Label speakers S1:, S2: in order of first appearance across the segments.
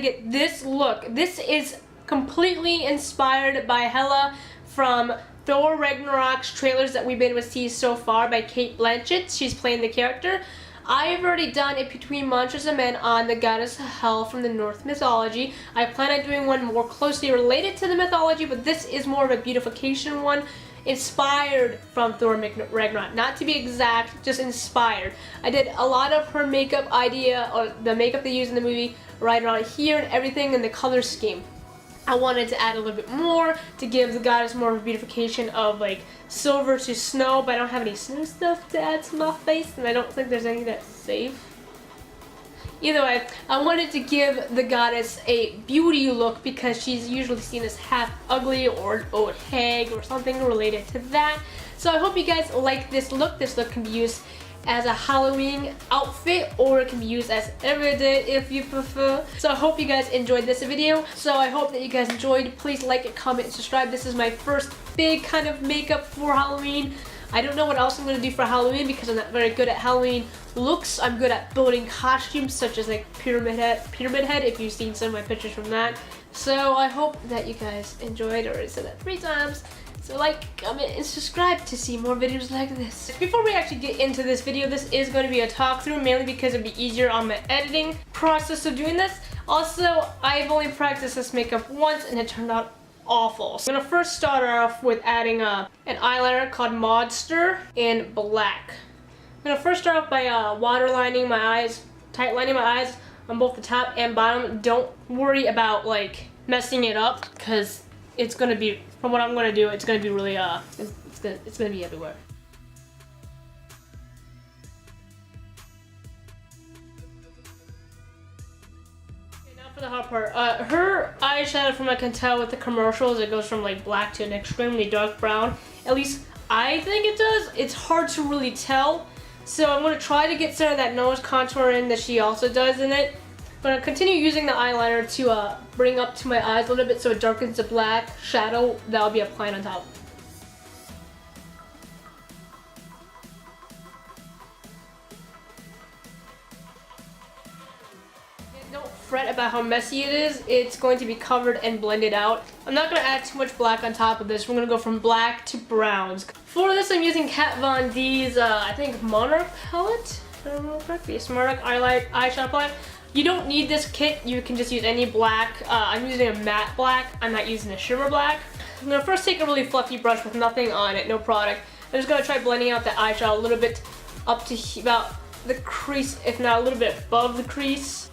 S1: to get this look. This is completely inspired by Hela from Thor Ragnarok's trailers that we've been able to see so far by Cate Blanchett. She's playing the character. I've already done a Between Monsters and Men on the goddess Hel from the Norse mythology. I plan on doing one more closely related to the mythology, but this is more of a beautification one, inspired from Thor Ragnarok. Not to be exact, just inspired. I did a lot of her makeup idea, or the makeup they use in the movie, right around here and everything in the color scheme. I wanted to add a little bit more to give the goddess more of a beautification of like silver to snow, but I don't have any snow stuff to add to my face, and I don't think there's any that's safe. Either way, I wanted to give the goddess a beauty look because she's usually seen as half ugly or an old hag or something related to that. So I hope you guys like this look. This look can be used as a Halloween outfit, or it can be used as everyday if you prefer. So I hope you guys enjoyed this video. So I hope that you guys enjoyed. Please like it, comment, and subscribe. This is my first big kind of makeup for Halloween. I don't know what else I'm going to do for Halloween because I'm not very good at Halloween looks. I'm good at building costumes such as like Pyramid Head if you've seen some of my pictures from that. So I hope that you guys enjoyed, or I said that 3 times. So like, comment, and subscribe to see more videos like this. Before we actually get into this video, this is going to be a talk through, mainly because it'd be easier on my editing process of doing this. Also, I've only practiced this makeup once and it turned out awful. So I'm going to first start off with adding an eyeliner called Monster in black. I'm going to first start off by waterlining my eyes, tight lining my eyes on both the top and bottom. Don't worry about like messing it up, because it's going to be, from what I'm going to do, it's going to be really, it's going to be everywhere. Okay, now for the hot part. Her eyeshadow, from what I can tell with the commercials, it goes from like black to an extremely dark brown. At least I think it does. It's hard to really tell. So I'm going to try to get some of that nose contour in that she also does in it. I'm going to continue using the eyeliner to bring up to my eyes a little bit so it darkens the black shadow that I'll be applying on top. And don't fret about how messy it is. It's going to be covered and blended out. I'm not going to add too much black on top of this. We're going to go from black to browns. For this, I'm using Kat Von D's, I think, Monarch palette. If I remember correctly. It's Monarch eyeshadow palette. You don't need this kit, you can just use any black. I'm using a matte black, I'm not using a shimmer black. I'm going to first take a really fluffy brush with nothing on it, no product. I'm just going to try blending out the eyeshadow a little bit up to about the crease, if not a little bit above the crease.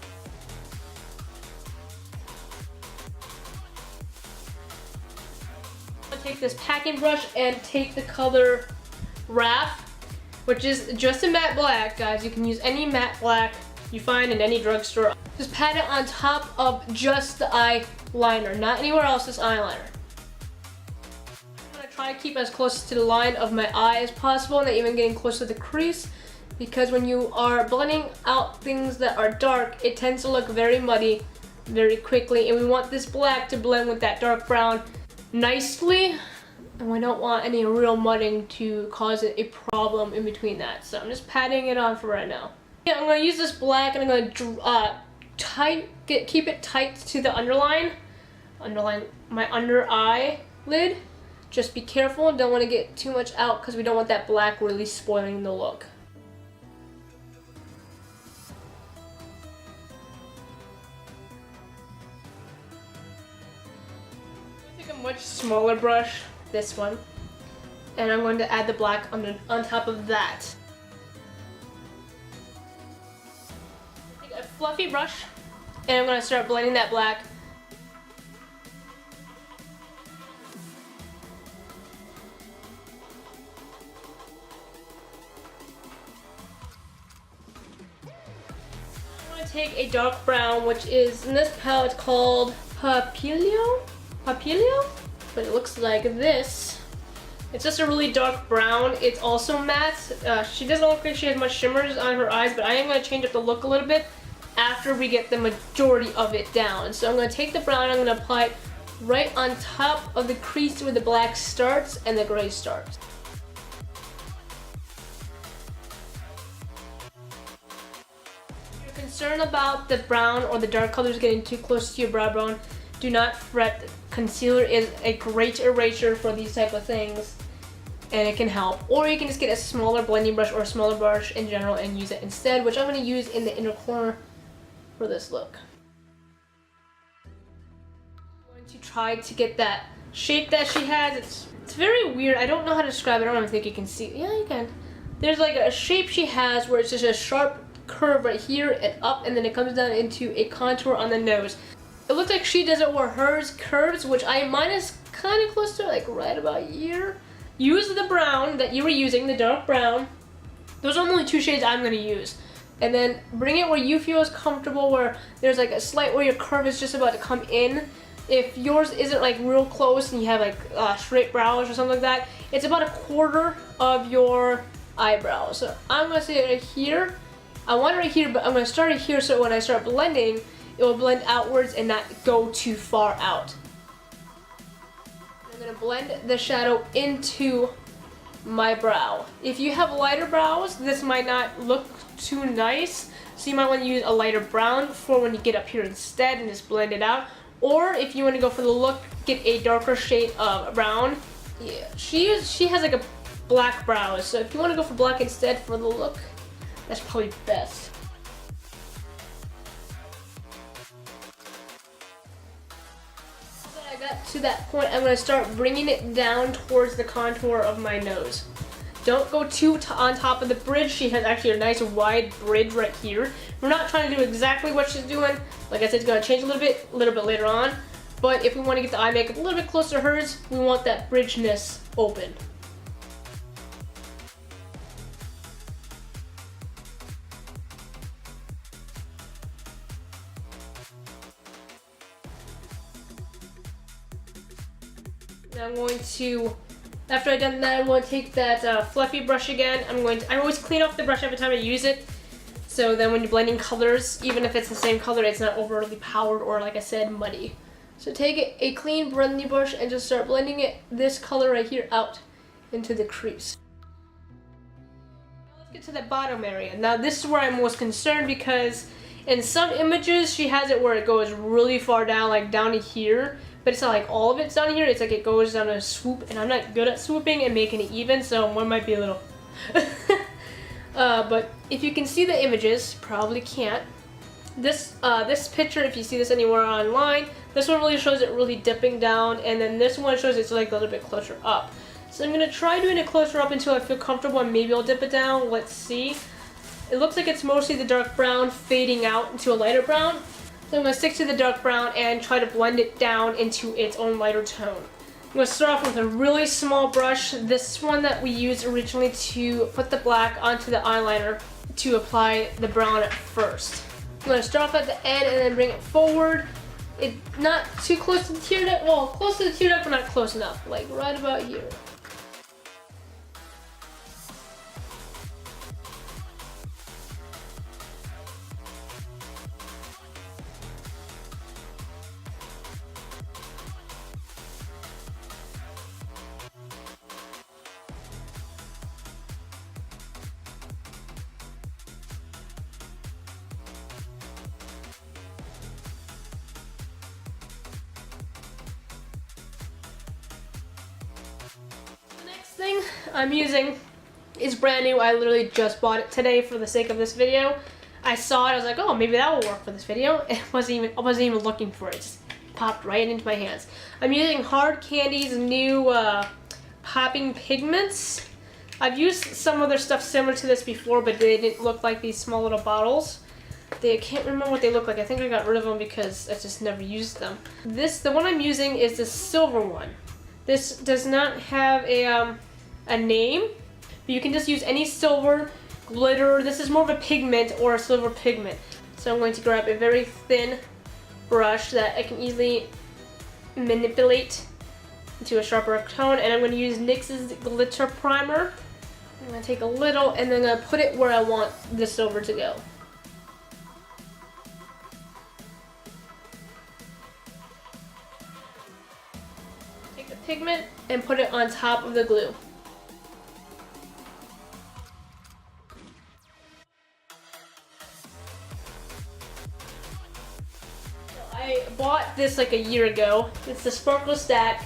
S1: I'm going to take this packing brush and take the color Wrath, which is just a matte black, guys. You can use any matte black you find in any drugstore. Just pat it on top of just the eyeliner, not anywhere else, this eyeliner. I'm gonna try to keep as close to the line of my eye as possible, not even getting close to the crease, because when you are blending out things that are dark, it tends to look very muddy very quickly, and we want this black to blend with that dark brown nicely, and we don't want any real mudding to cause a problem in between that. So I'm just patting it on for right now. I'm going to use this black and I'm going to keep it tight to the underline my under eye lid. Just be careful, don't want to get too much out because we don't want that black really spoiling the look. I take a much smaller brush, this one, and I'm going to add the black on top of that. A fluffy brush, and I'm going to start blending that black. I'm going to take a dark brown, which is in this palette called Papilio, but it looks like this. It's just a really dark brown. It's also matte. She doesn't look like she has much shimmers on her eyes, but I am going to change up the look a little bit after we get the majority of it down. So I'm going to take the brown, I'm going to apply it right on top of the crease where the black starts and the gray starts. concerned about the brown or the dark colors getting too close to your brow bone, do not fret. Concealer is a great eraser for these type of things, and it can help. Or you can just get a smaller blending brush or a smaller brush in general and use it instead, which I'm going to use in the inner corner for this look. I'm going to try to get that shape that she has. It's very weird. I don't know how to describe it. I don't even think you can see. Yeah, you can. There's like a shape she has where it's just a sharp curve right here and up, and then it comes down into a contour on the nose. It looks like she does it where hers curves, which mine is kind of close to like right about here. Use the brown that you were using, the dark brown. Those are only two shades I'm going to use. And then bring it where you feel is comfortable, where there's like a slight where your curve is just about to come in. If yours isn't like real close and you have like straight brows or something like that, it's about a quarter of your eyebrow. So I'm going to say it right here. I want it right here, but I'm going to start it here so when I start blending, it will blend outwards and not go too far out. I'm going to blend the shadow into my brow. If you have lighter brows, this might not look too nice, so you might want to use a lighter brown for when you get up here instead and just blend it out. Or if you want to go for the look, get a darker shade of brown. Yeah, she has like a black brows, so if you want to go for black instead for the look, that's probably best. I got to that point, I'm going to start bringing it down towards the contour of my nose. Don't go too on top of the bridge. She has actually a nice wide bridge right here. We're not trying to do exactly what she's doing. Like I said, it's going to change a little bit later on. But if we want to get the eye makeup a little bit closer to hers, we want that bridgeness open. Now I'm going to, after I've done that, I'm going to take that fluffy brush again. I always clean off the brush every time I use it. So then when you're blending colors, even if it's the same color, it's not overly powdered or, like I said, muddy. So take a clean blending brush and just start blending this color right here out into the crease. Now let's get to the bottom area. Now this is where I'm most concerned because in some images she has it where it goes really far down, like down to here. But it's not like all of it's down here, it's like it goes down a swoop, and I'm not good at swooping and making it even, so one might be a little... but if you can see the images, probably can't. This picture, if you see this anywhere online, this one really shows it really dipping down, and then this one shows it's like a little bit closer up. So I'm going to try doing it closer up until I feel comfortable, and maybe I'll dip it down. Let's see. It looks like it's mostly the dark brown fading out into a lighter brown. So I'm going to stick to the dark brown and try to blend it down into its own lighter tone. I'm going to start off with a really small brush. This one that we used originally to put the black onto the eyeliner to apply the brown at first. I'm going to start off at the end and then bring it forward. It's not too close to the tear duct. Well, close to the tear duct, but not close enough. Like right about here. Thing I'm using is brand new. I literally just bought it today for the sake of this video. I saw it, I was like, oh, maybe that will work for this video. I wasn't even looking for it. It just popped right into my hands. I'm using Hard Candy's new popping pigments. I've used some other stuff similar to this before, but they didn't look like these small little bottles. I can't remember what they look like. I think I got rid of them because I just never used them. The one I'm using is the silver one. This does not have a name, but you can just use any silver glitter. This is more of a pigment or a silver pigment. So I'm going to grab a very thin brush that I can easily manipulate into a sharper tone, and I'm going to use NYX's glitter primer. I'm going to take a little and then I'm going to put it where I want the silver to go. Take the pigment and put it on top of the glue. this like a year ago. It's the Sparkle Stack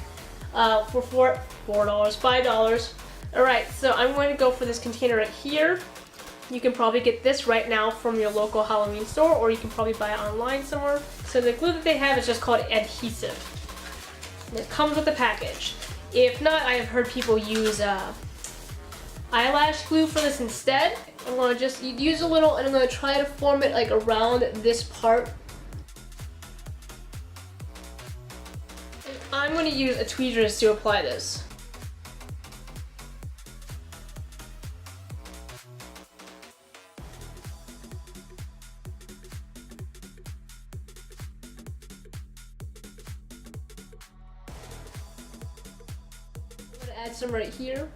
S1: for $4, $5. Alright, so I'm going to go for this container right here. You can probably get this right now from your local Halloween store, or you can probably buy it online somewhere. So the glue that they have is just called adhesive. And it comes with the package. If not, I have heard people use eyelash glue for this instead. I'm going to just use a little, and I'm going to try to form it like around this part. And I'm going to use a tweezers to apply this. Add some right here.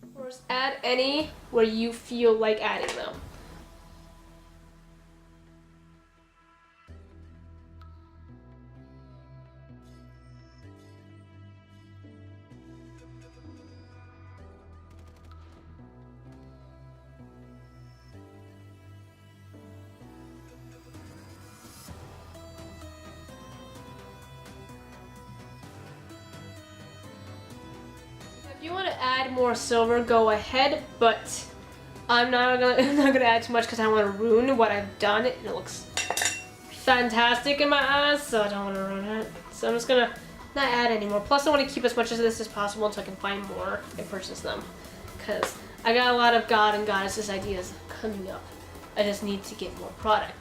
S1: Of course, add any where you feel like adding them. If you want to add more silver, go ahead, but I'm not gonna add too much because I don't want to ruin what I've done. It looks fantastic in my eyes, so I don't want to ruin it. So I'm just gonna not add anymore. Plus, I want to keep as much of this as possible until I can find more and purchase them, because I got a lot of God and Goddesses ideas coming up. I just need to get more product.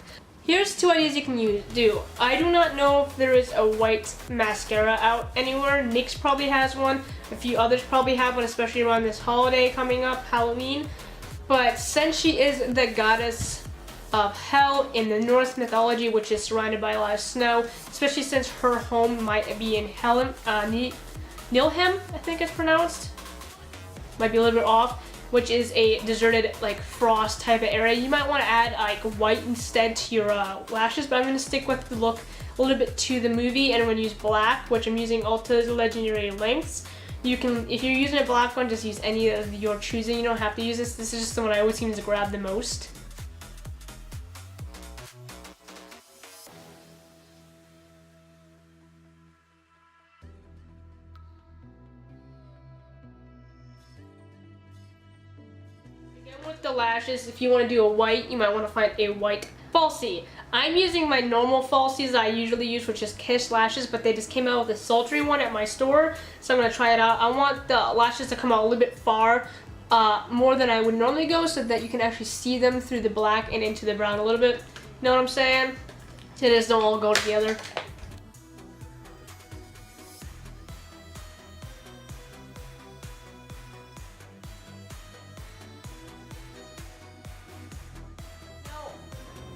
S1: Here's 2 ideas you can do. I do not know if there is a white mascara out anywhere. NYX probably has one. A few others probably have one, especially around this holiday coming up, Halloween. But since she is the goddess of hell in the Norse mythology, which is surrounded by a lot of snow, especially since her home might be in Nilhem, I think it's pronounced. Might be a little bit off. Which is a deserted, like, frost type of area. You might want to add like white instead to your lashes, but I'm going to stick with the look a little bit to the movie, and I'm going to use black, which I'm using Ulta's Legendary Lengths. You can, if you're using a black one, just use any of your choosing. You don't have to use this. This is just the one I always seem to grab the most. With the lashes, if you want to do a white, you might want to find a white falsie. I'm using my normal falsies that I usually use, which is Kiss lashes, but they just came out with a sultry one at my store, so I'm going to try it out. I want the lashes to come out a little bit far, more than I would normally go, so that you can actually see them through the black and into the brown a little bit. You know what I'm saying? So they just don't all go together.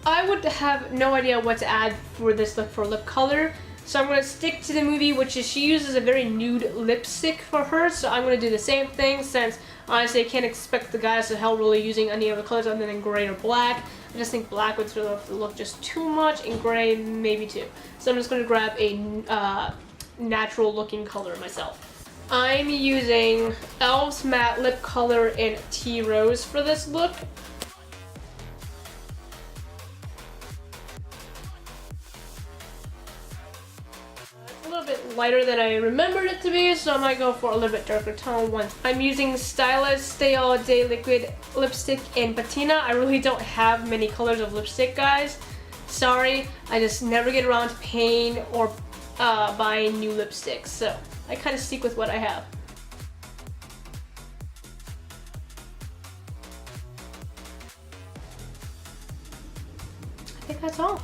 S1: I would have no idea what to add for this look for lip color, so I'm going to stick to the movie, which is she uses a very nude lipstick for her, so I'm going to do the same thing, since honestly I can't expect the Goddess of Hell really using any other colors other than gray or black. I just think black would sort of look just too much, and gray maybe too. So I'm just going to grab a natural looking color myself. I'm using e.l.f.'s matte lip color in Tea Rose for this look. A little bit lighter than I remembered it to be, so I might go for a little bit darker tone one. I'm using Stylist Stay All Day Liquid Lipstick in Patina. I really don't have many colors of lipstick, guys. Sorry, I just never get around to paying or buying new lipsticks, so I kind of stick with what I have. I think that's all.